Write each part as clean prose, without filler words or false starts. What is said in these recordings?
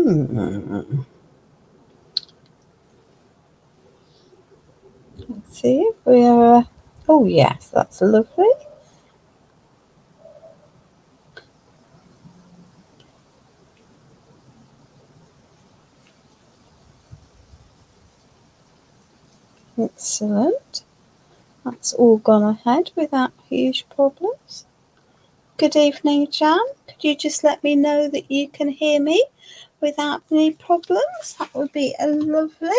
Let's see if we are. Oh yes, that's lovely. Excellent. That's all gone ahead without huge problems. Good evening, Jan. Could you just let me know that you can hear me without any problems? That would be lovely.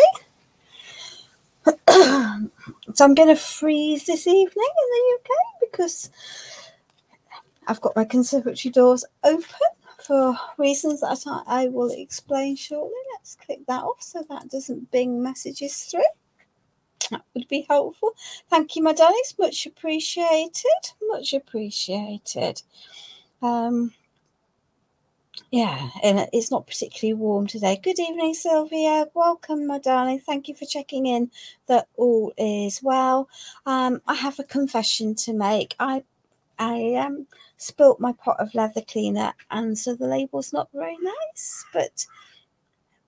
So I'm going to freeze this evening in the UK because I've got my conservatory doors open for reasons that I will explain shortly. Let's click that off so that doesn't bing messages through. That would be helpful. Thank you, my darlings. Much appreciated. Much appreciated. Yeah, and it's not particularly warm today. Good evening, Sylvia. Welcome, my darling. Thank you for checking in that all is well. I have a confession to make. I spilt my pot of leather cleaner, and so the label's not very nice, but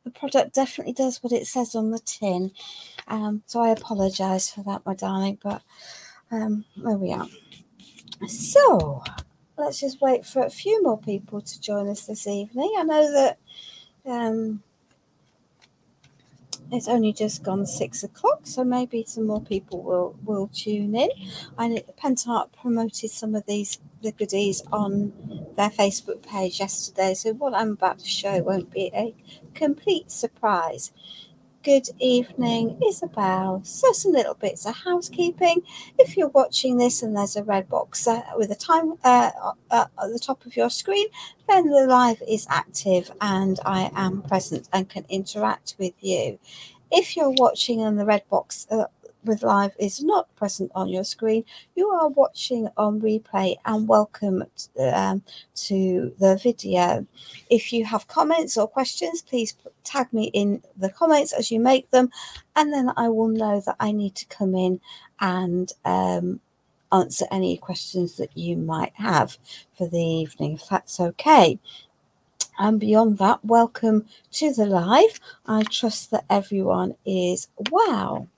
the product definitely does what it says on the tin. So I apologise for that, my darling, but there we are. So let's just wait for a few more people to join us this evening. I know that it's only just gone 6 o'clock, so maybe some more people will tune in. I know Pentacolor promoted some of the goodies on their Facebook page yesterday, so what I'm about to show won't be a complete surprise. Good evening, Isabel. So some little bits of housekeeping. If you're watching this and there's a red box with a time at the top of your screen, then the live is active and I am present and can interact with you. If you're watching and the red box with live is not present on your screen, you are watching on replay, and welcome to the video. If you have comments or questions, please tag me in the comments as you make them, and then I will know that I need to come in and answer any questions that you might have for the evening, if that's okay. And beyond that, welcome to the live. I trust that everyone is well.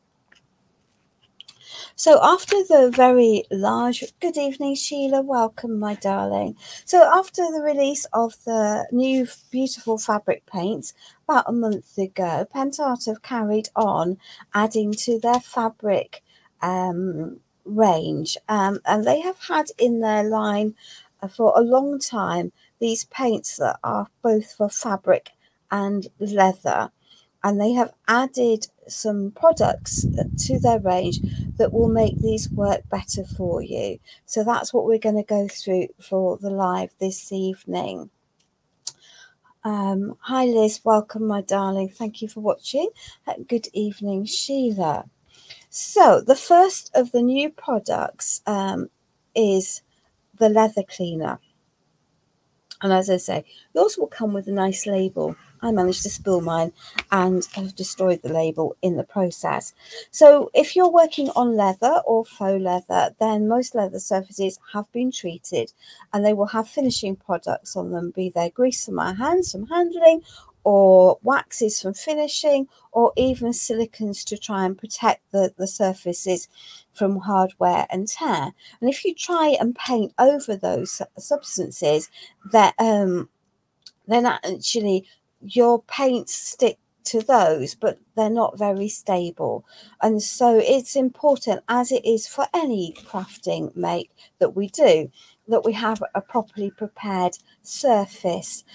So after the very large, good evening, Sheila, welcome, my darling. So after the release of the new beautiful fabric paints about a month ago, Pentacolor have carried on adding to their fabric range. And they have had in their line for a long time these paints that are both for fabric and leather. And they have added some products to their range that will make these work better for you. So that's what we're going to go through for the live this evening. Hi Liz, welcome, my darling. Thank you for watching. Good evening, Sheila. So the first of the new products is the leather cleaner. And as I say, yours will come with a nice label. I managed to spill mine and have destroyed the label in the process. So if you're working on leather or faux leather, then most leather surfaces have been treated and they will have finishing products on them, be they grease from our hands from handling, or waxes from finishing, or even silicons to try and protect the surfaces from hard wear and tear. And if you try and paint over those substances, that then actually your paints stick to those, but they're not very stable. And so it's important, as it is for any crafting make that we do, that we have a properly prepared surface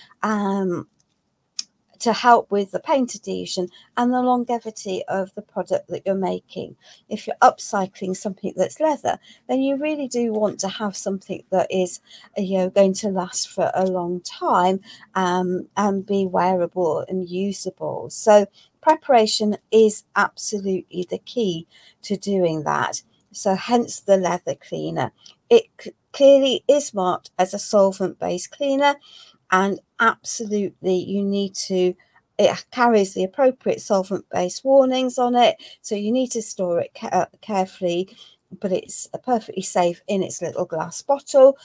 to help with the paint adhesion and the longevity of the product that you're making. If you're upcycling something that's leather, then you really do want to have something that is, going to last for a long time and be wearable and usable. So preparation is absolutely the key to doing that. So hence the leather cleaner. It clearly is marked as a solvent-based cleaner, and absolutely you need to, it carries the appropriate solvent-based warnings on it, so you need to store it carefully, but it's perfectly safe in its little glass bottle.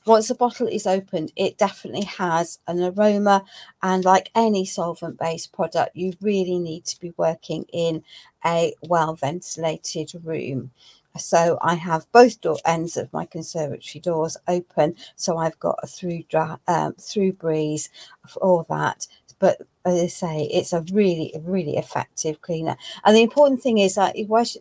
once the bottle is opened, it definitely has an aroma, and like any solvent-based product, you really need to be working in a well-ventilated room. So I have both door ends of my conservatory doors open, so I've got a through breeze for all that. But as I say, it's a really effective cleaner. And the important thing is that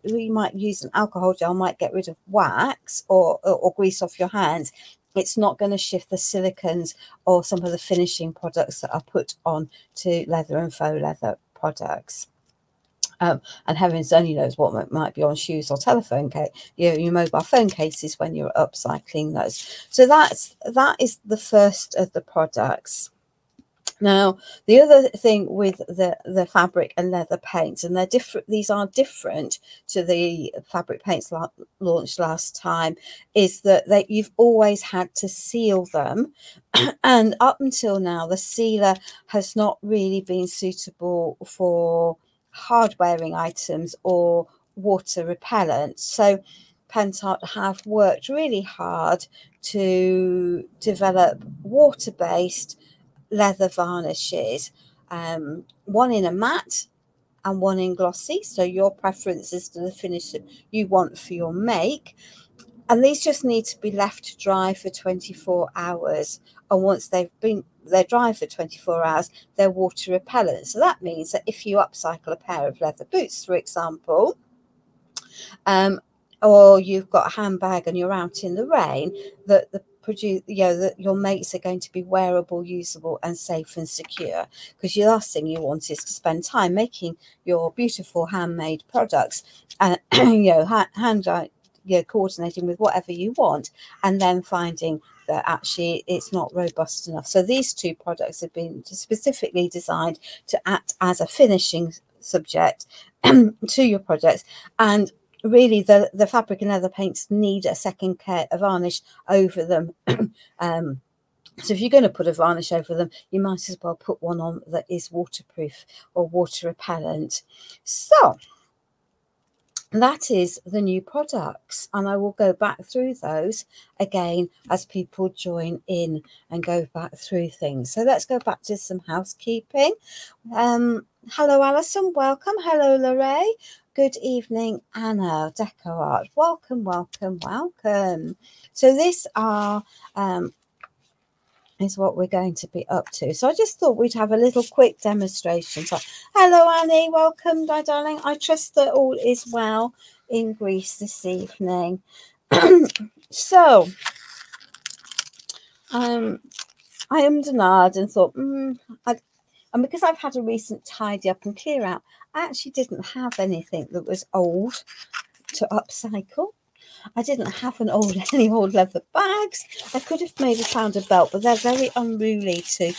we might use an alcohol gel, might get rid of wax or grease off your hands. It's not going to shift the silicons or some of the finishing products that are put on to leather and faux leather products. And heavens only knows what might be on shoes or telephone case, your mobile phone cases when you're upcycling those. So that is the first of the products. Now, the other thing with the fabric and leather paints, and they're different, these are different to the fabric paints launched last time, is that you've always had to seal them. And up until now, the sealer has not really been suitable for hard wearing items or water repellent. So Pentart have worked really hard to develop water-based leather varnishes, one in a matte and one in glossy, so your preference is to the finish that you want for your make. And these just need to be left to dry for 24 hours, and once they're dry for 24 hours, they're water repellent. So that means that if you upcycle a pair of leather boots, for example, or you've got a handbag and you're out in the rain, that your mates are going to be wearable, usable and safe and secure, because the last thing you want is to spend time making your beautiful handmade products and coordinating with whatever you want, and then finding that actually it's not robust enough. So these two products have been specifically designed to act as a finishing subject to your projects. And really the fabric and leather paints need a second coat of varnish over them. So if you're going to put a varnish over them, you might as well put one on that is waterproof or water repellent. So that is the new products, and I will go back through those again as people join in and go back through things. So let's go back to some housekeeping. Hello Alison, welcome. Hello Lorraine, good evening Anna, Deco Art, welcome. So this is what we're going to be up to. So I just thought we'd have a little quick demonstration. So hello Annie, welcome my darling. I trust that all is well in Greece this evening. So I ummed and ahed and thought and because I've had a recent tidy up and clear out, I actually didn't have anything that was old to upcycle. I didn't have any old leather bags. I could have maybe found a belt, but they're very unruly to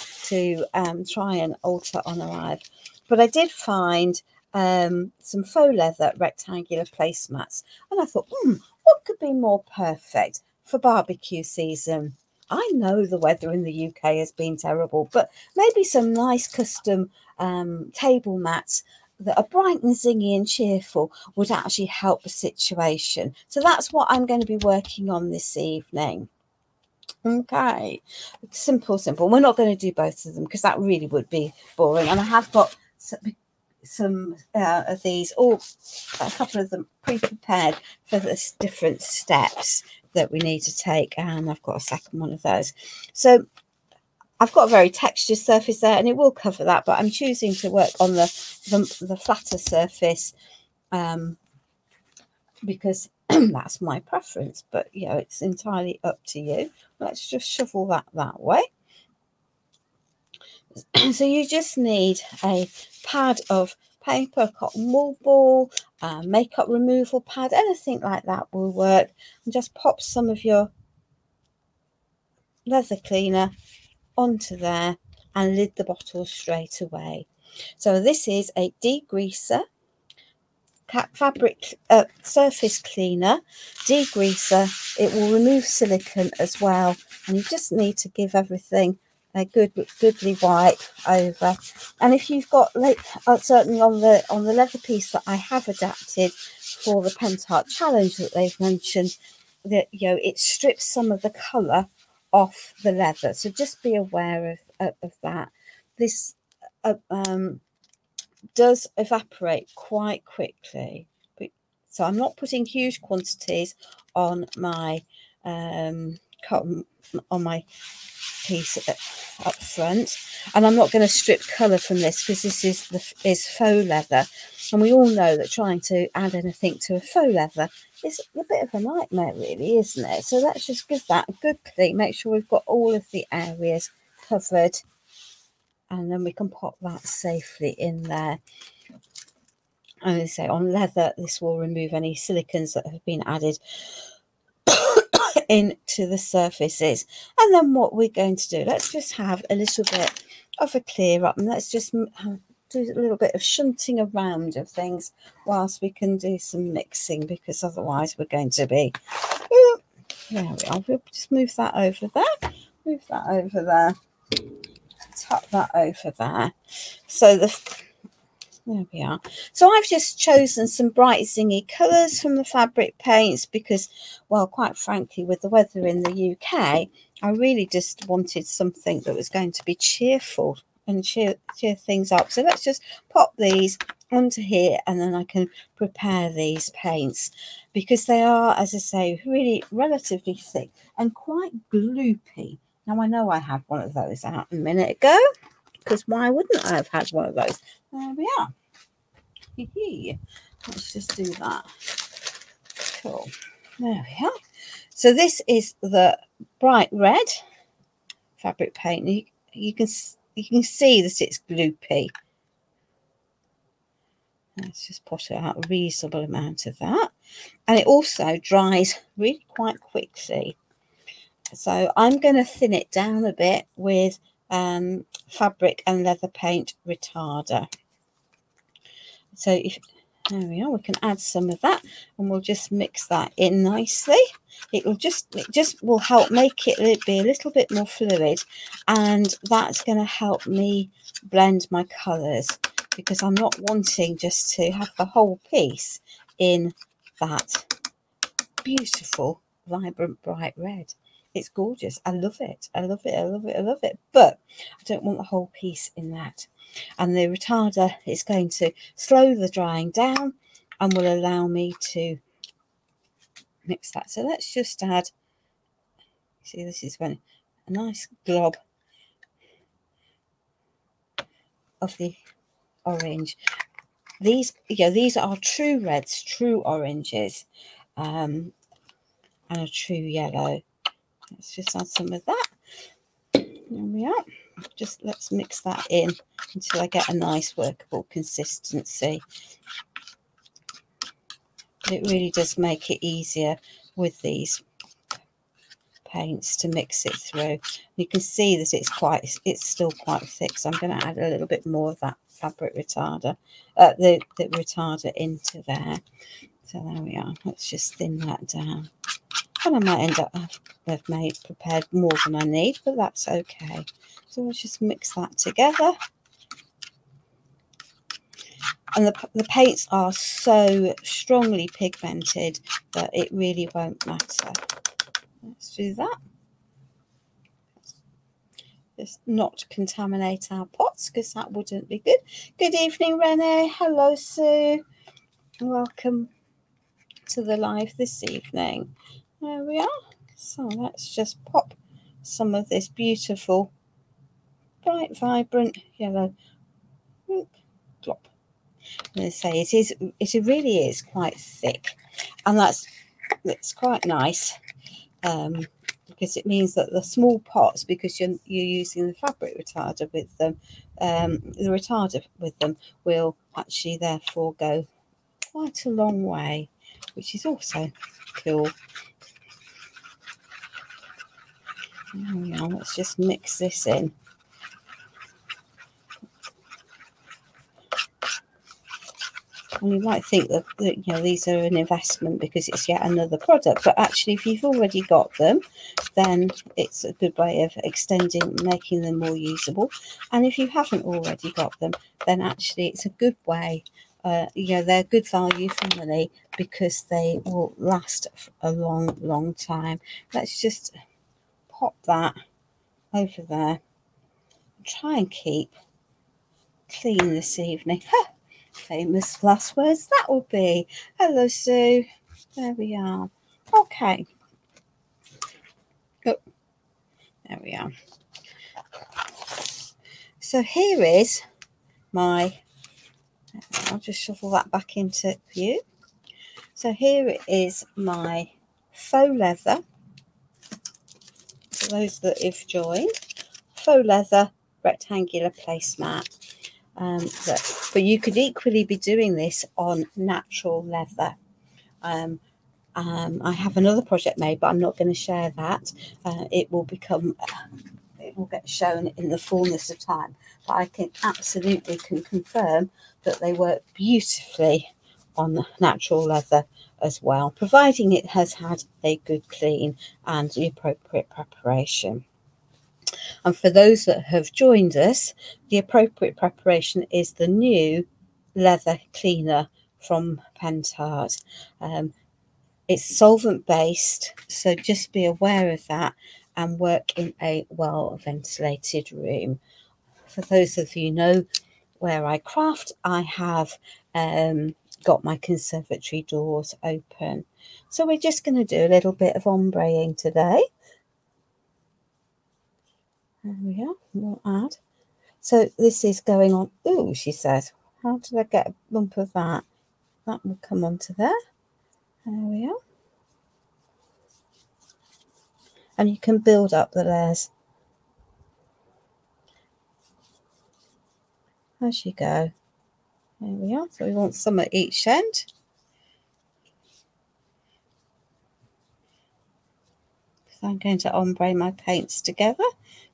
try and alter on arrive. But I did find some faux leather rectangular placemats, and I thought, what could be more perfect for barbecue season? I know the weather in the UK has been terrible, but maybe some nice custom table mats that are bright and zingy and cheerful would actually help the situation. So that's what I'm going to be working on this evening. Okay, simple. We're not going to do both of them because that really would be boring. And I have got some of these, or a couple of them pre-prepared for the different steps that we need to take. And I've got a second one of those. So I've got a very textured surface there, and it will cover that, but I'm choosing to work on the flatter surface because that's my preference. But it's entirely up to you. Let's just shuffle that way. So you just need a pad of paper, cotton wool ball, makeup removal pad, anything like that will work, and just pop some of your leather cleaner onto there and lid the bottle straight away. So this is a degreaser, fabric surface cleaner, degreaser. It will remove silicone as well, and you just need to give everything a goodly wipe over. And if you've got, certainly on the leather piece that I have adapted for the Pentart challenge that they've mentioned, that it strips some of the colour off the leather. So just be aware of that. This does evaporate quite quickly. So I'm not putting huge quantities on my cotton, on my piece up front, and I'm not going to strip colour from this because this is faux leather, and we all know that trying to add anything to a faux leather is a bit of a nightmare, really, isn't it? So let's just give that a good clean, make sure we've got all of the areas covered, and then we can pop that safely in there. And I say on leather, this will remove any silicons that have been added into the surfaces. And then what we're going to do, let's just have a little bit of a clear up, and let's just do a little bit of shunting around of things whilst we can do some mixing, because otherwise we're going to be there we are. We'll just move that over there, move that over there, tuck that over there. So there we are. So I've just chosen some bright zingy colours from the fabric paints because, well, quite frankly, with the weather in the UK, I really just wanted something that was going to be cheerful and cheer things up. So let's just pop these onto here, and then I can prepare these paints because they are, as I say, really relatively thick and quite gloopy. Now, I know I had one of those out a minute ago, because why wouldn't I have had one of those? There we are. Let's just do that. Cool. There we are. So this is the bright red fabric paint. You can see that it's gloopy. Let's just put out a reasonable amount of that. And it also dries really quite quickly. So I'm going to thin it down a bit with fabric and leather paint retarder. So there we are, we can add some of that, and we'll just mix that in nicely. It just will help make it be a little bit more fluid, and that's going to help me blend my colours, because I'm not wanting just to have the whole piece in that beautiful, vibrant, bright red. It's gorgeous. I love it. I love it. I love it. I love it. But I don't want the whole piece in that. And the retarder is going to slow the drying down and will allow me to mix that. So let's just add, see, this is when a nice glob of the orange. These are true reds, true oranges, and a true yellow. Let's just add some of that. There we are. Let's mix that in until I get a nice workable consistency. It really does make it easier with these paints to mix it through. You can see that it's still quite thick, so I'm going to add a little bit more of that fabric retarder, the retarder into there. So there we are. Let's just thin that down. And I might end up have prepared more than I need, but that's okay. So we'll just mix that together. And the paints are so strongly pigmented that it really won't matter. Let's do that. Just not contaminate our pots, because that wouldn't be good. Good evening, Renee. Hello, Sue. Welcome to the live this evening. There we are. So let's just pop some of this beautiful, bright, vibrant yellow glop. I'm going to say it really is quite thick, and that's quite nice, because it means that the small pots, because you're using the fabric retarder with them, the retarder with them will actually therefore go quite a long way, which is also cool. Now let's just mix this in. And you might think that these are an investment because it's yet another product, but actually if you've already got them, then it's a good way of extending, making them more usable. And if you haven't already got them, then actually it's a good way. They're good value for money because they will last a long time. Let's just pop that over there. Try and keep clean this evening. Famous last words that will be. Hello, Sue. There we are. Okay. Oh, there we are. So here is my, I'll just shuffle that back into view. So here is my faux leather. For those that have joined, faux leather rectangular placemat. But you could equally be doing this on natural leather. I have another project made, but I'm not going to share that. It will get shown in the fullness of time. But I can absolutely confirm that they work beautifully on natural leather as well, providing it has had a good clean and the appropriate preparation. And for those that have joined us, the appropriate preparation is the new leather cleaner from Pentart. It's solvent based, so just be aware of that and work in a well ventilated room. For those of you who know where I craft, I have got my conservatory doors open. So we're just going to do a little bit of ombreing today. There we are, we'll add. So this is going on. Ooh, she says, how did I get a lump of that? That will come onto there. There we are. And you can build up the layers as you go. There we are. So we want some at each end. So I'm going to ombre my paints together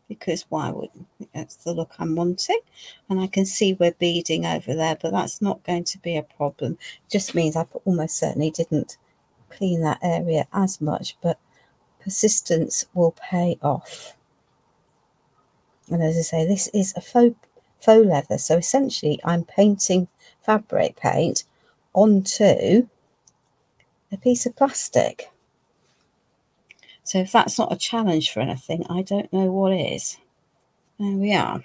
because why wouldn't? That's the look I'm wanting. And I can see we're beading over there, but that's not going to be a problem. It just means I almost certainly didn't clean that area as much, but persistence will pay off. And as I say, this is a faux leather, so essentially I'm painting fabric paint onto a piece of plastic. So if that's not a challenge for anything, I don't know what is. There we are.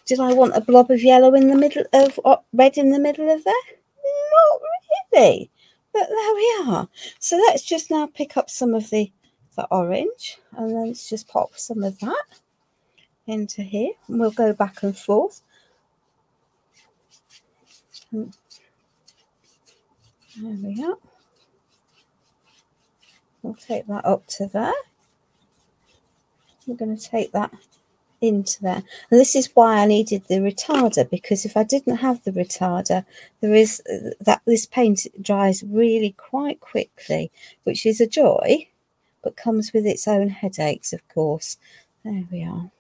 Did I want a blob of yellow in the middle of red in the middle of there? Not really, but there we are. So let's just now pick up some of the orange, and then let's just pop some of that into here, and we'll go back and forth. There we are. We'll take that up to there. We're going to take that into there. And this is why I needed the retarder, because if I didn't have the retarder, there is that this paint dries really quite quickly, which is a joy, but comes with its own headaches, of course. There we are.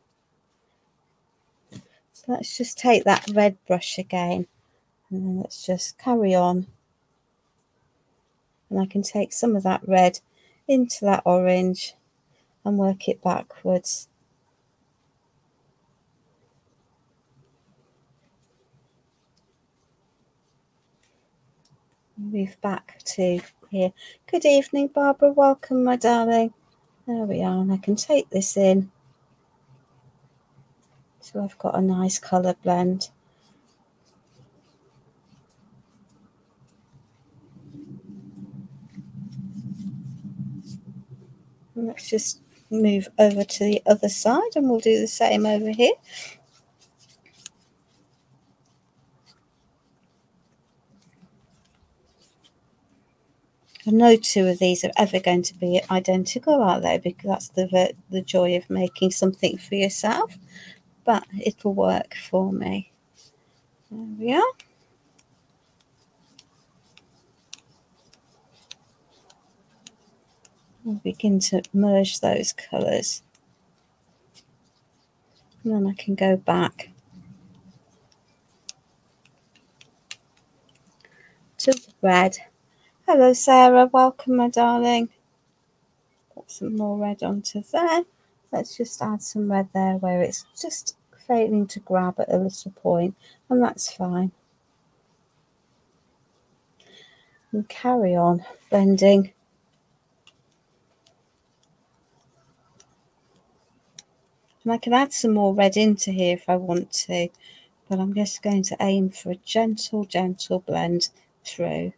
So let's just take that red brush again, and then let's just carry on. And I can take some of that red into that orange and work it backwards. Move back to here. Good evening, Barbara. Welcome, my darling. There we are. And I can take this in so I've got a nice colour blend. And let's just move over to the other side and we'll do the same over here. No two of these are ever going to be identical, are they? Because that's the joy of making something for yourself. But it'll work for me. There we are. We'll begin to merge those colours. And then I can go back to the red. Hello, Sarah. Welcome, my darling. Put some more red onto there. Let's just add some red there where it's just failing to grab at a little point, and that's fine. And carry on blending And I can add some more red into here if I want to, but I'm just going to aim for a gentle blend through.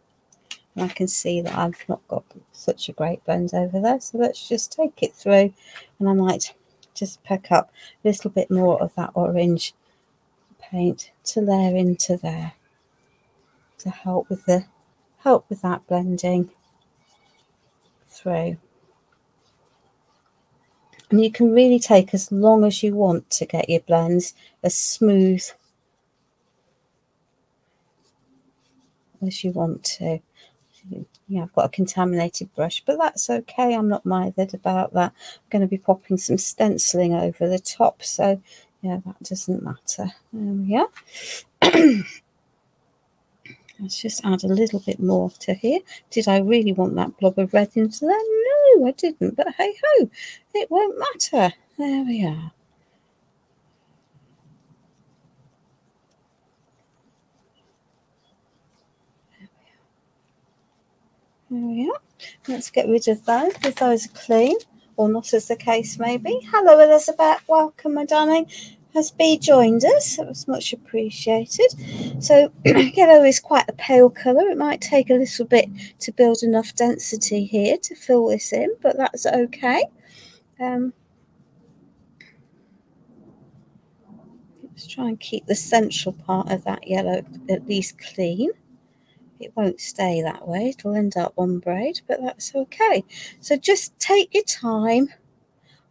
And I can see that I've not got such a great blend over there, so let's just take it through, and I might just pick up a little bit more of that orange paint to layer into there to help with that blending through. And you can really take as long as you want to get your blends as smooth as you want to. Yeah, I've got a contaminated brush, but that's okay. I'm not mithered about that. I'm going to be popping some stenciling over the top, so yeah, that doesn't matter. There we are. Let's just add a little bit more to here. Did I really want that blob of red into there? No, I didn't, but hey ho, it won't matter. There we are. There we are. Let's get rid of those if those are clean, or not as the case may be. Hello Elizabeth, welcome my darling. Has Bee joined us? That was much appreciated. So yellow is quite a pale colour. It might take a little bit to build enough density here to fill this in, but that's okay. Let's try and keep the central part of that yellow at least clean. It won't stay that way. It'll end up ombre'd, but that's okay. So just take your time.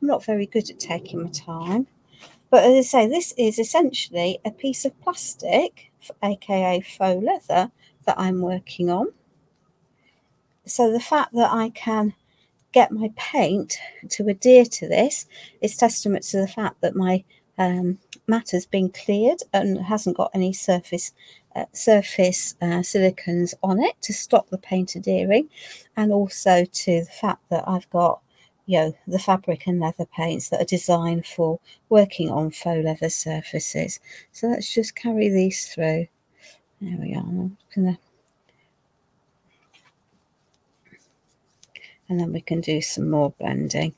I'm not very good at taking my time. But as I say, this is essentially a piece of plastic, aka faux leather, that I'm working on. So the fact that I can get my paint to adhere to this is testament to the fact that my mat has been cleared and hasn't got any surface silicons on it to stop the paint adhering, and also to the fact that I've got the fabric and leather paints that are designed for working on faux leather surfaces. So let's just carry these through. There we are. I'm gonna, and then we can do some more blending,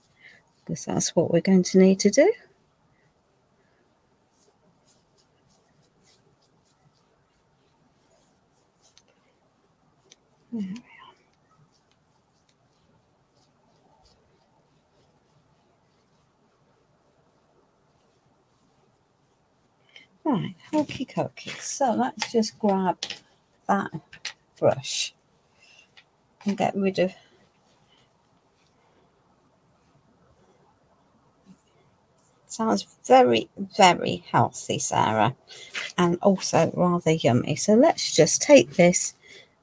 because that's what we're going to need to do. There we are. Right, okie dokie. So let's just grab that brush and get rid of sounds very, very healthy, Sarah, and also rather yummy. So let's just take this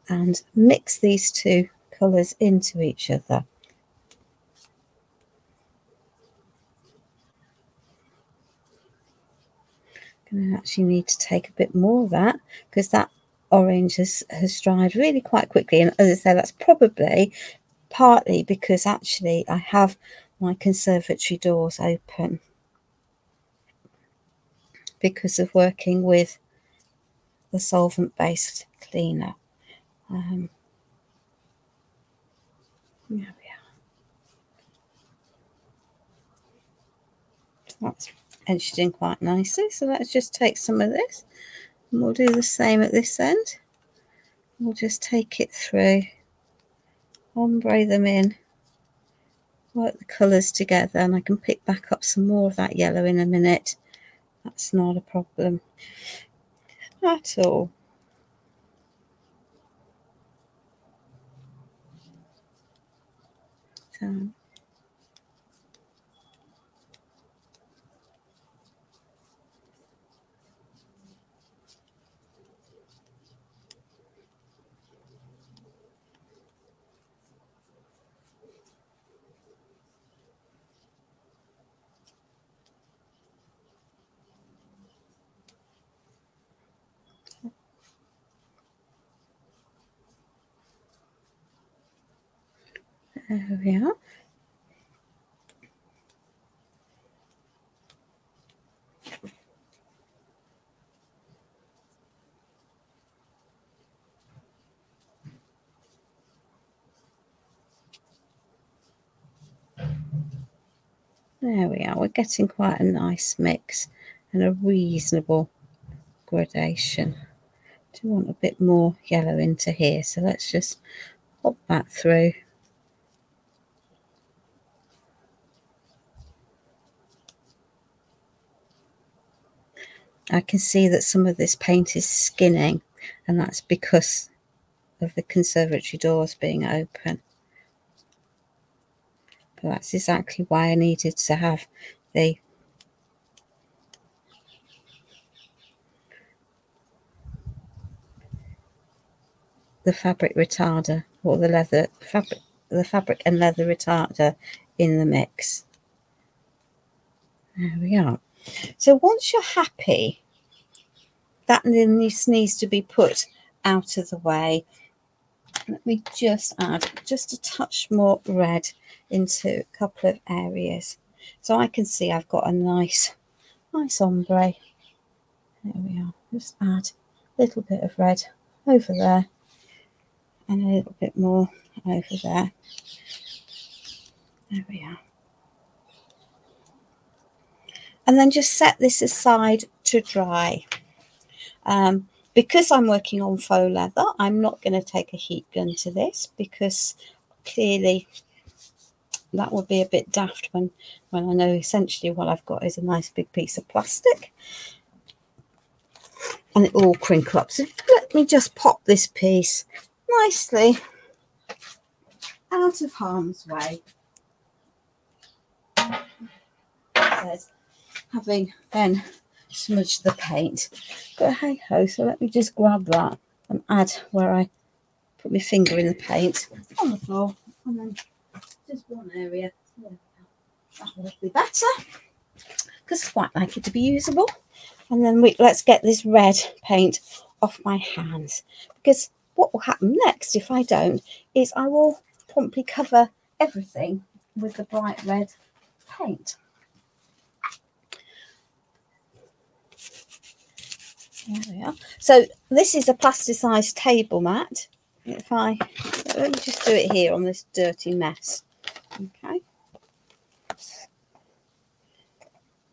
and mix these two colours into each other. Going to actually need to take a bit more of that, because that orange has dried really quite quickly, and as I say, that's probably partly because actually I have my conservatory doors open because of working with the solvent based cleaner. There we are. That's edged in quite nicely, so let's just take some of this and we'll do the same at this end. We'll just take it through, ombre them in, work the colours together, and I can pick back up some more of that yellow in a minute. That's not a problem at all. So, there we are. There we are. We're getting quite a nice mix and a reasonable gradation. Do want a bit more yellow into here, so let's just pop that through. I can see that some of this paint is skinning, and that's because of the conservatory doors being open. But that's exactly why I needed to have the fabric retarder, or the fabric and leather retarder in the mix. There we are. So once you're happy, that then needs to be put out of the way. Let me just add just a touch more red into a couple of areas, so I can see I've got a nice ombre. There we are. Just add a little bit of red over there and a little bit more over there. There we are. And then just set this aside to dry. Because I'm working on faux leather, I'm not going to take a heat gun to this, because clearly that would be a bit daft when I know essentially what I've got is a nice big piece of plastic and it all crinkle up. So let me just pop this piece nicely out of harm's way. Having then smudged the paint, but hey ho, so let me just grab that and add where I put my finger in the paint on the floor, and then just one area. That would be better because I quite like it to be usable. And then let's get this red paint off my hands, because what will happen next if I don't is I will promptly cover everything with the bright red paint. There we are. So this is a plasticized table mat. Let me just do it here on this dirty mess. Okay.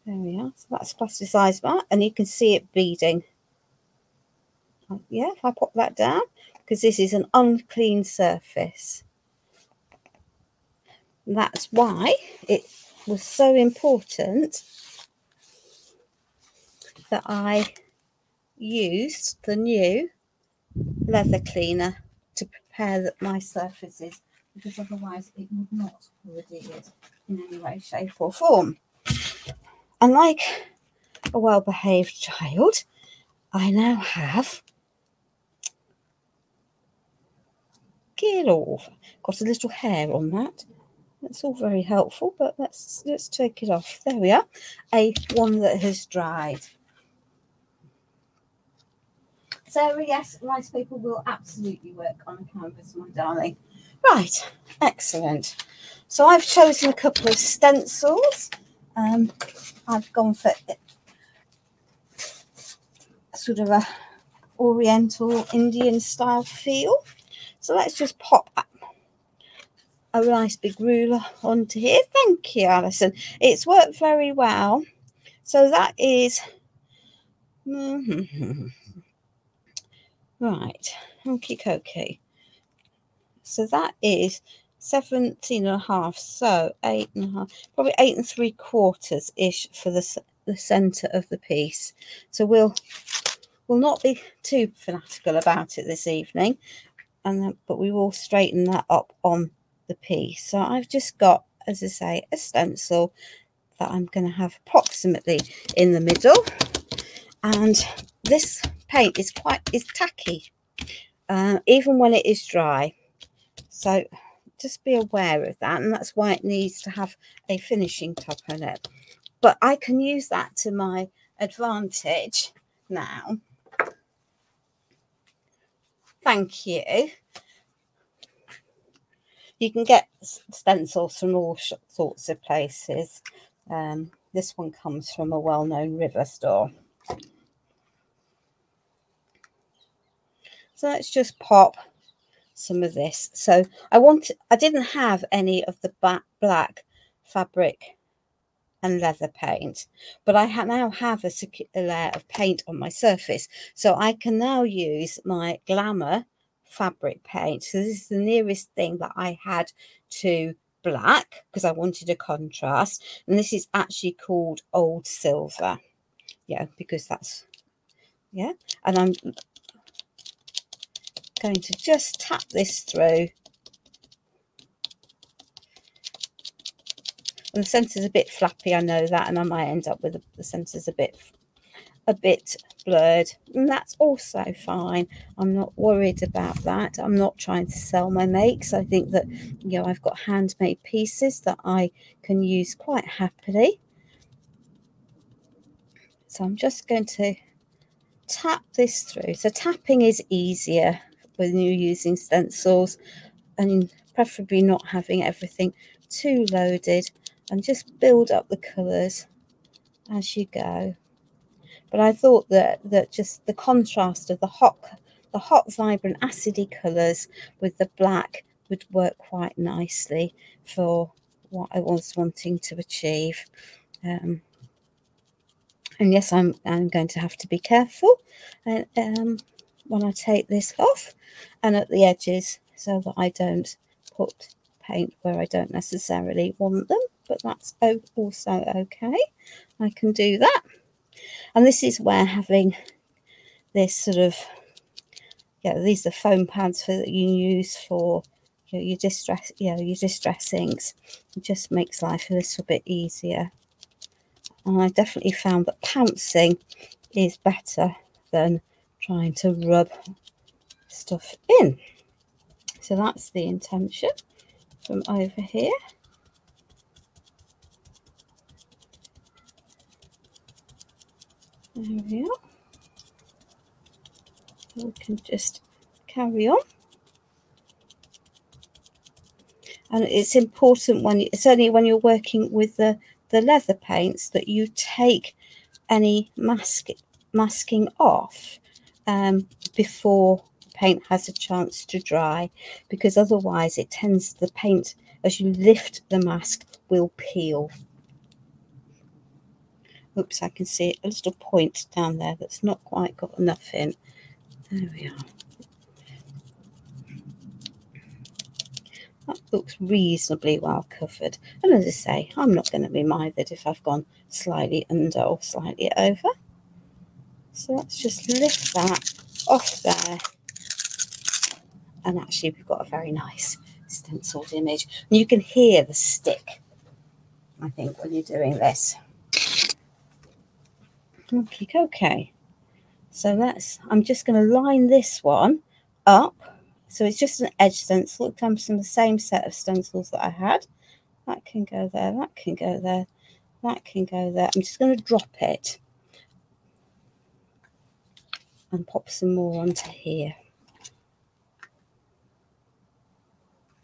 There we are. So that's a plasticized mat, and you can see it beading. Yeah, if I pop that down, because this is an unclean surface. And that's why it was so important that I used the new leather cleaner to prepare my surfaces, because otherwise it would not have adhered in any way, shape or form. And like a well-behaved child, I now have Gill. Got a little hair on that. That's all very helpful, but let's take it off. There we are. One that has dried. So yes, rice paper will absolutely work on a canvas, my darling. Right, excellent. So I've chosen a couple of stencils. I've gone for sort of a Oriental Indian style feel. So let's just pop a nice big ruler onto here. Thank you, Alison. It's worked very well. So that is right. Okay. So that is 17.5. So 8.5, probably 8 3/4 ish for the center of the piece. So we'll not be too fanatical about it this evening, but we will straighten that up on the piece. So I've just got, as I say, a stencil that I'm going to have approximately in the middle, and this paint is tacky, even when it is dry. So just be aware of that, and that's why it needs to have a finishing top on it. But I can use that to my advantage now. Thank you. You can get stencils from all sorts of places. This one comes from a well-known river store. So let's just pop some of this. So I didn't have any of the black fabric and leather paint, but I now have a layer of paint on my surface, so I can now use my Glamour fabric paint. So this is the nearest thing that I had to black because I wanted a contrast, and this is actually called Old Silver, yeah, because that's, yeah, and I'm going to just tap this through. And the centre's a bit flappy, I know that, and I might end up with the centre's a bit blurred, and that's also fine. I'm not worried about that. I'm not trying to sell my makes. I think that, you know, I've got handmade pieces that I can use quite happily. So I'm just going to tap this through. So tapping is easier when you're using stencils, and preferably not having everything too loaded, and just build up the colours as you go. But I thought that just the contrast of the hot vibrant acidy colours with the black would work quite nicely for what I was wanting to achieve. And yes, I'm going to have to be careful when I take this off and at the edges, so that I don't put paint where I don't necessarily want them, but that's also okay. I can do that. And this is where having this sort of, yeah, these are foam pads that you use for your distress, your distressings. It just makes life a little bit easier. And I definitely found that pouncing is better than trying to rub stuff in. So that's the intention from over here. There we are. We can just carry on. And it's important certainly when you're working with the leather paints, that you take any masking off before paint has a chance to dry, because otherwise the paint, as you lift the mask, will peel. Oops, I can see a little point down there that's not quite got enough in. There we are. That looks reasonably well covered. And as I say, I'm not going to be mithered if I've gone slightly under or slightly over. So let's just lift that off there. And actually, we've got a very nice stenciled image. And you can hear the stick, I think, when you're doing this. Okay. So I'm just going to line this one up. So it's just an edge stencil. It comes from the same set of stencils that I had. That can go there, that can go there, that can go there. I'm just going to drop it and pop some more onto here.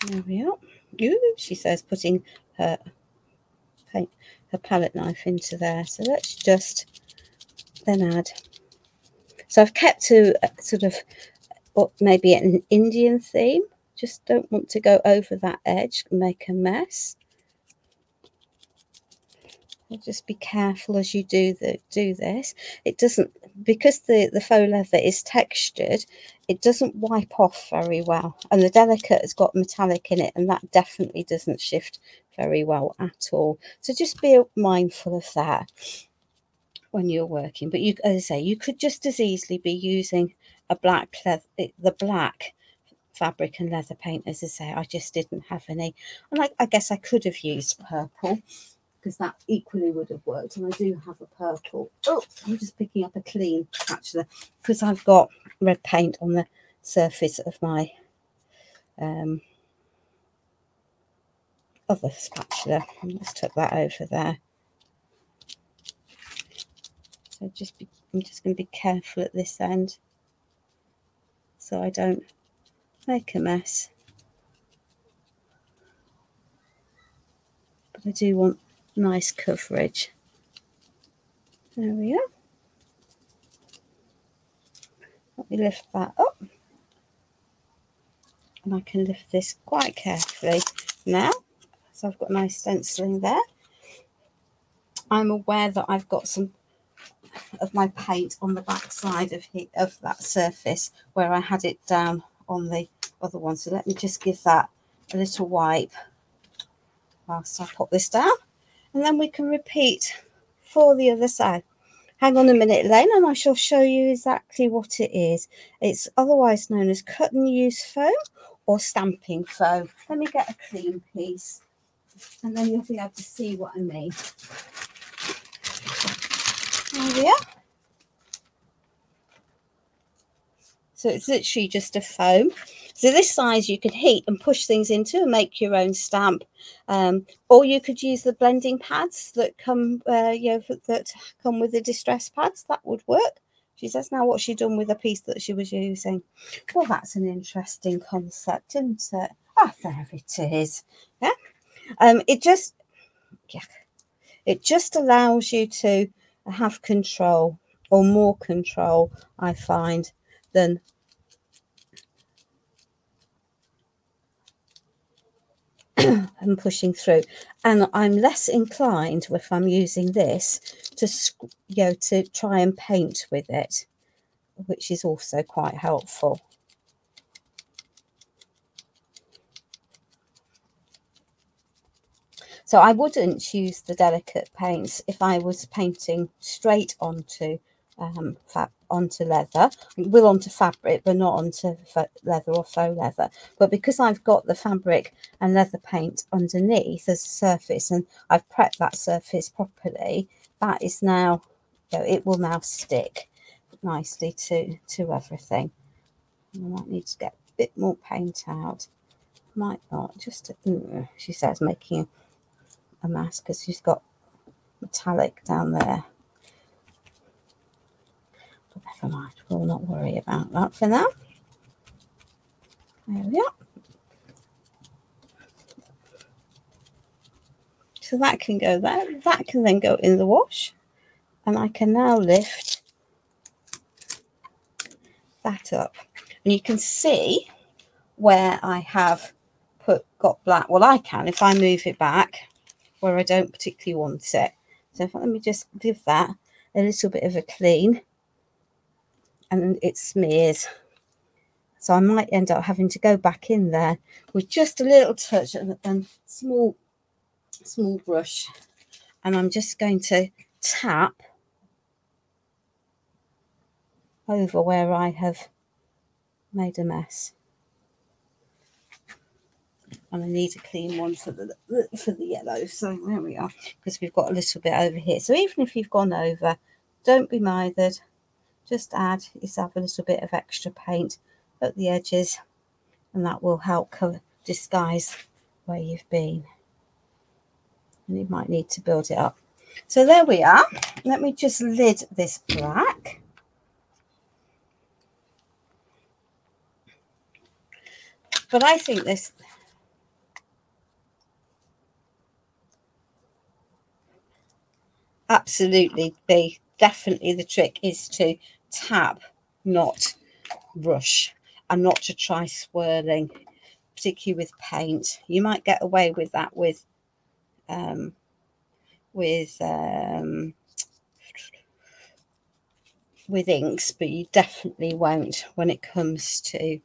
There we are. Ooh, she says, putting her palette knife into there. So let's just then add. So I've kept to sort of maybe an Indian theme. Just don't want to go over that edge and make a mess. Just be careful as you do this. It doesn't, because the faux leather is textured, it doesn't wipe off very well, and the delicate has got metallic in it, and that definitely doesn't shift very well at all. So just be mindful of that when you're working. But you, as I say, you could just as easily be using a black the black fabric and leather paint. As I say, I just didn't have any, and I guess I could have used purple, because that equally would have worked. And I do have a purple. Oh, I'm just picking up a clean spatula, because I've got red paint on the surface of my other spatula. Let's tuck that over there. So I'm just going to be careful at this end, so I don't make a mess. But I do want nice coverage. There we are. Let me lift that up, and I can lift this quite carefully now. So I've got nice stenciling there. I'm aware that I've got some of my paint on the back side of that surface where I had it down on the other one. So let me just give that a little wipe whilst I pop this down, and then we can repeat for the other side. Hang on a minute, Elaine, and I shall show you exactly what it is. It's otherwise known as cut and use foam or stamping foam. Let me get a clean piece and then you'll be able to see what I mean. There we are. So it's literally just a foam. So this size you could heat and push things into and make your own stamp, or you could use the blending pads that come, that come with the distress pads. That would work. She says now what she'd done with a piece that she was using. Well, that's an interesting concept, isn't it? Ah, there it is. Yeah. It just allows you to have control, or more control, I find, than and pushing through. And I'm less inclined, if I'm using this, to try and paint with it, which is also quite helpful. So I wouldn't use the delicate paints if I was painting straight onto leather. It will onto fabric, but not onto leather or faux leather. But because I've got the fabric and leather paint underneath as a surface, and I've prepped that surface properly, that is now, it will now stick nicely to everything. I might need to get a bit more paint out. Might not. Just she says making a mess because she's got metallic down there. But never mind, we'll not worry about that for now. There we are. So that can go there. That can then go in the wash. And I can now lift that up. And you can see where I have got black. Well, I can if I move it back where I don't particularly want it. So let me just give that a little bit of a clean, and it smears. So I might end up having to go back in there with just a little touch and small brush, and I'm just going to tap over where I have made a mess. And I need a clean one for the yellow. So there we are, because we've got a little bit over here. So even if you've gone over, don't be mithered. Just add yourself a little bit of extra paint at the edges, and that will help disguise where you've been. And you might need to build it up. So there we are. Let me just lid this black. But I think this... Absolutely, definitely the trick is to tap, not brush, and not to try swirling, particularly with paint. You might get away with that with inks, but you definitely won't when it comes to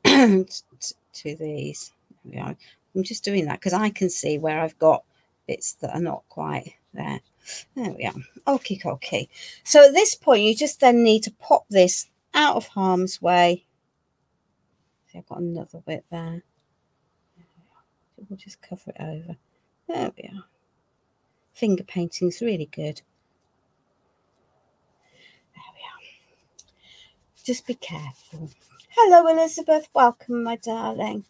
to these. Yeah, I'm just doing that because I can see where I've got bits that are not quite there. There we are. Okie dokie. So at this point, you just then need to pop this out of harm's way. See, I've got another bit there. We'll just cover it over. There we are. Finger painting's really good. There we are. Just be careful. Hello, Elizabeth. Welcome, my darling.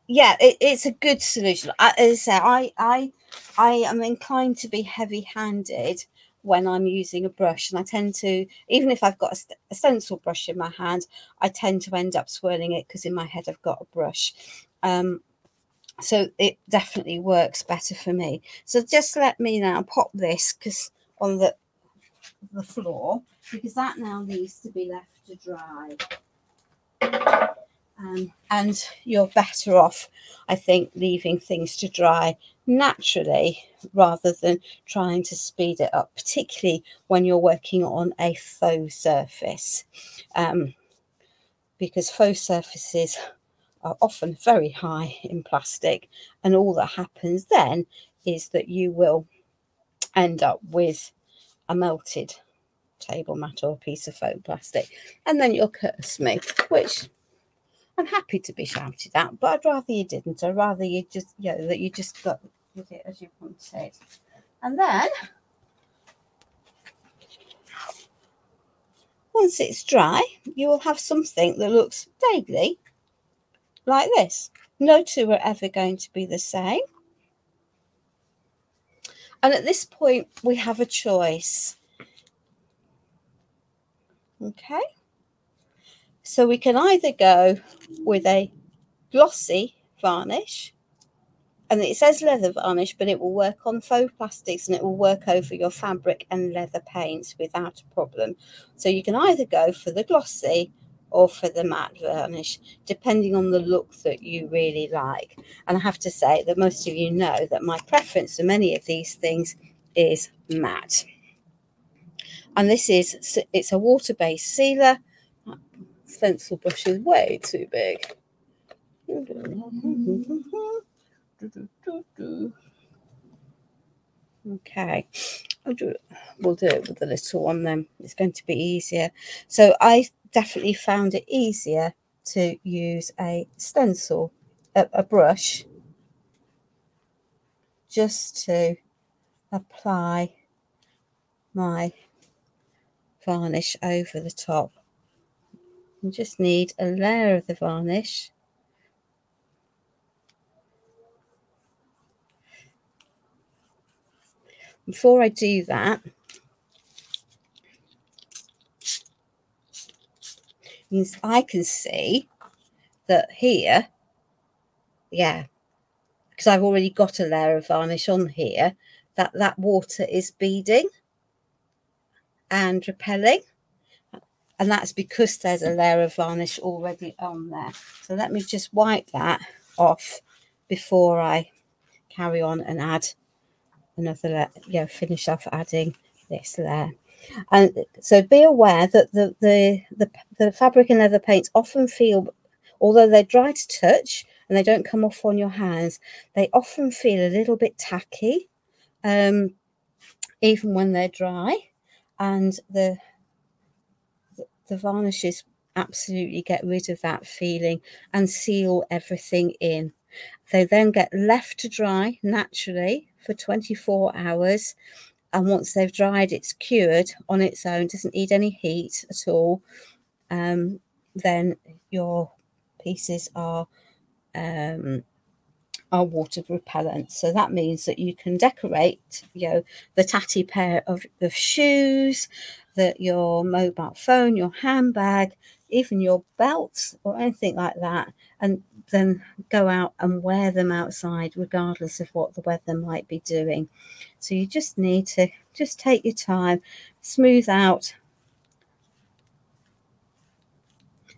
Yeah, it's a good solution. As I say, I am inclined to be heavy-handed when I'm using a brush, and I tend to, even if I've got a stencil brush in my hand, I tend to end up swirling it because in my head I've got a brush. So it definitely works better for me. So just let me now pop this on the floor, because that now needs to be left to dry. and you're better off, I think, leaving things to dry naturally rather than trying to speed it up, particularly when you're working on a faux surface, because faux surfaces are often very high in plastic, and all that happens then is that you will end up with a melted table mat or a piece of faux plastic, and then you'll curse me, which I'm happy to be shouted at, but I'd rather you didn't. I'd rather you just, that you just got with it as you wanted. And then once it's dry, you will have something that looks vaguely like this. No two are ever going to be the same. And at this point, we have a choice. Okay. So we can either go with a glossy varnish, and it says leather varnish, but it will work on faux plastics and it will work over your fabric and leather paints without a problem. So you can either go for the glossy or for the matte varnish, depending on the look that you really like. And I have to say that most of you know that my preference for many of these things is matte. And it's a water-based sealer. That stencil brush is way too big. Okay, we'll do it with the little one then. It's going to be easier. So I definitely found it easier to use a stencil, a brush, just to apply my varnish over the top. You just need a layer of the varnish. Before I do that, means I can see that here, because I've already got a layer of varnish on here, that water is beading and repelling, and that's because there's a layer of varnish already on there. So let me just wipe that off before I carry on and add another layer, finish off adding this layer. And so be aware that the fabric and leather paints often feel, although they're dry to touch and they don't come off on your hands, they often feel a little bit tacky, even when they're dry. And the varnishes absolutely get rid of that feeling and seal everything in. They then get left to dry naturally for 24 hours. And once they've dried, it's cured on its own, doesn't need any heat at all. Then your pieces are water repellent. So that means that you can decorate, the tatty pair of shoes, your mobile phone, your handbag, even your belts or anything like that, and then go out and wear them outside regardless of what the weather might be doing. So you just need to just take your time, smooth out,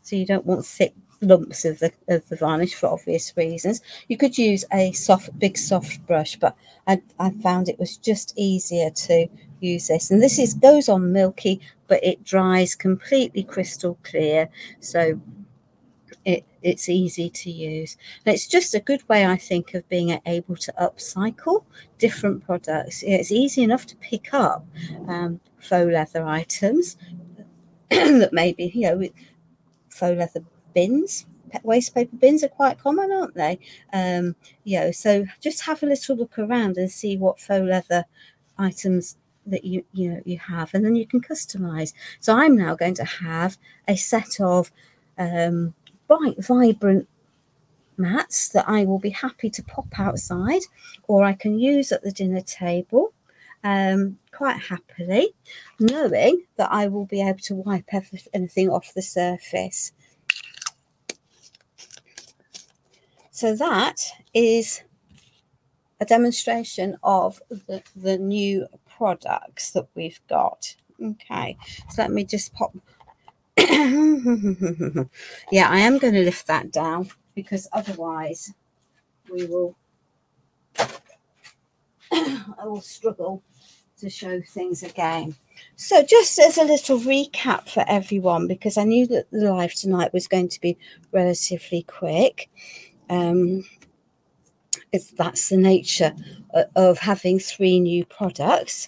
so you don't want thick lumps of the varnish for obvious reasons. You could use a big soft brush, but I found it was just easier to use this. And this goes on milky, but it dries completely crystal clear, so it's easy to use. And it's just a good way, I think, of being able to upcycle different products. It's easy enough to pick up faux leather items that maybe, faux leather bins, waste paper bins are quite common, aren't they? So just have a little look around and see what faux leather items that you have, and then you can customize. So I'm now going to have a set of bright, vibrant mats that I will be happy to pop outside, or I can use at the dinner table quite happily, knowing that I will be able to wipe anything off the surface. So that is a demonstration of the new products that we've got. Okay, so let me just pop Yeah, I am going to lift that down because otherwise I will struggle to show things again. So just as a little recap for everyone, because I knew that the live tonight was going to be relatively quick. That's the nature of having 3 new products.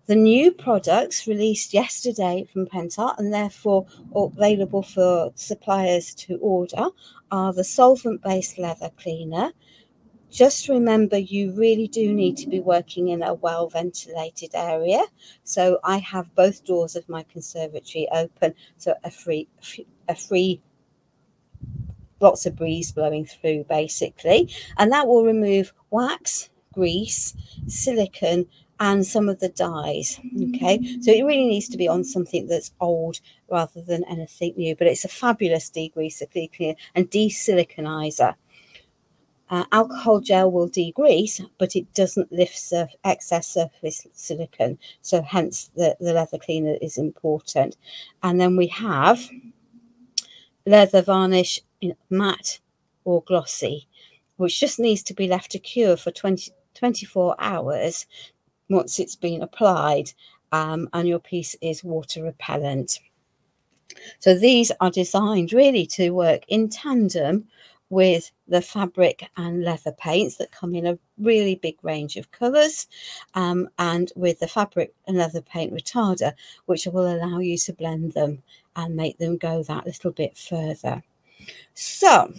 The new products released yesterday from Penta and therefore available for suppliers to order are the solvent-based leather cleaner. Just remember, you really do need to be working in a well-ventilated area. So I have both doors of my conservatory open, so a free lots of breeze blowing through, basically. And that will remove wax, grease, silicone, and some of the dyes. Okay, so it really needs to be on something that's old rather than anything new. But it's a fabulous degreaser, cleaner, and desiliconizer. Alcohol gel will degrease, but it doesn't lift excess surface silicone. So hence the leather cleaner is important. And then we have leather varnish in matte or glossy, which just needs to be left to cure for 24 hours once it's been applied, and your piece is water repellent. So these are designed really to work in tandem with the fabric and leather paints that come in a really big range of colours, and with the fabric and leather paint retarder, which will allow you to blend them and make them go that little bit further. So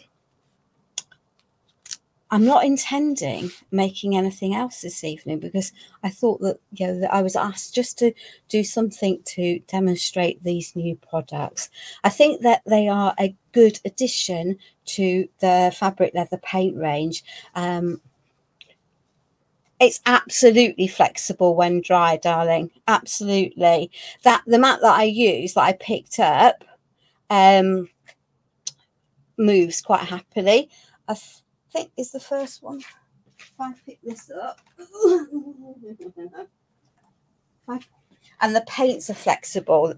I'm not intending making anything else this evening because I thought that, that I was asked just to do something to demonstrate these new products. I think that they are a good addition to the fabric leather paint range. It's absolutely flexible when dry, darling. Absolutely. The mat that I use, that I picked up, moves quite happily. I think is the first one. If I pick this up, and the paints are flexible.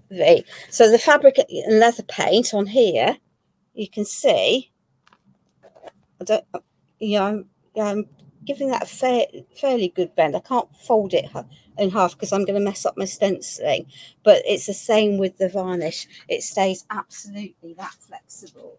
So the fabric and leather paint on here, you can see. I'm giving that a fairly good bend. I can't fold it in half because I'm going to mess up my stenciling. But it's the same with the varnish. It stays absolutely that flexible,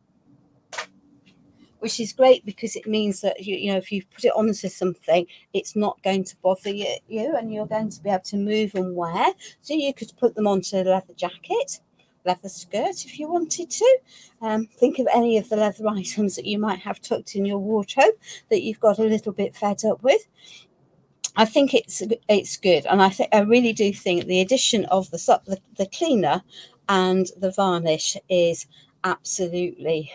which is great because it means that if you put it onto something, it's not going to bother you, and you're going to be able to move and wear. So you could put them onto a leather jacket, leather skirt if you wanted to. Think of any of the leather items that you might have tucked in your wardrobe that you've got a little bit fed up with. I think it's good, and I really do think the addition of the cleaner and the varnish is absolutely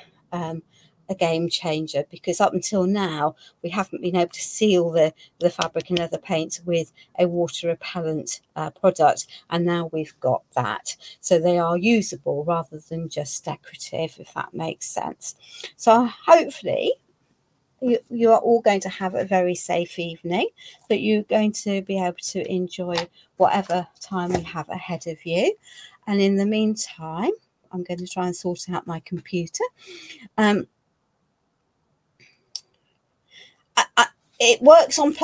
a game changer, because up until now we haven't been able to seal the fabric and leather paints with a water repellent product, and now we've got that, so they are usable rather than just decorative, if that makes sense. So hopefully you are all going to have a very safe evening, that you're going to be able to enjoy whatever time we have ahead of you. And in the meantime, I'm going to try and sort out my computer. It works on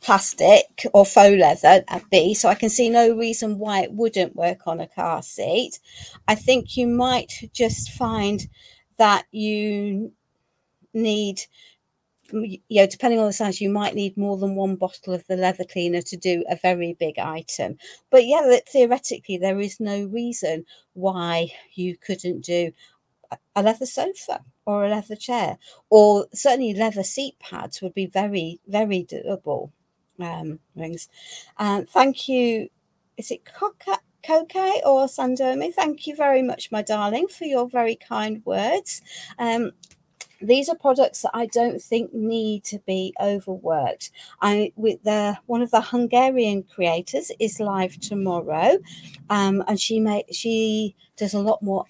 plastic or faux leather at B, so I can see no reason why it wouldn't work on a car seat. I think you might just find that you need, depending on the size, you might need more than one bottle of the leather cleaner to do a very big item. But yeah, theoretically, there is no reason why you couldn't do a leather sofa or a leather chair, or certainly leather seat pads would be very, very doable rings. Thank you. Is it Koke or Sandomi? Thank you very much, my darling, for your very kind words. These are products that I don't think need to be overworked. One of the Hungarian creators is live tomorrow, and she does a lot more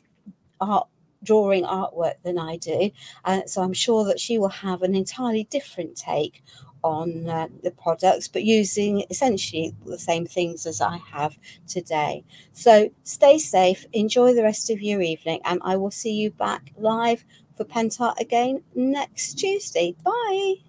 drawing artwork than I do, so I'm sure that she will have an entirely different take on the products, but using essentially the same things as I have today. So stay safe, enjoy the rest of your evening, and I will see you back live for Pentart again next Tuesday. Bye.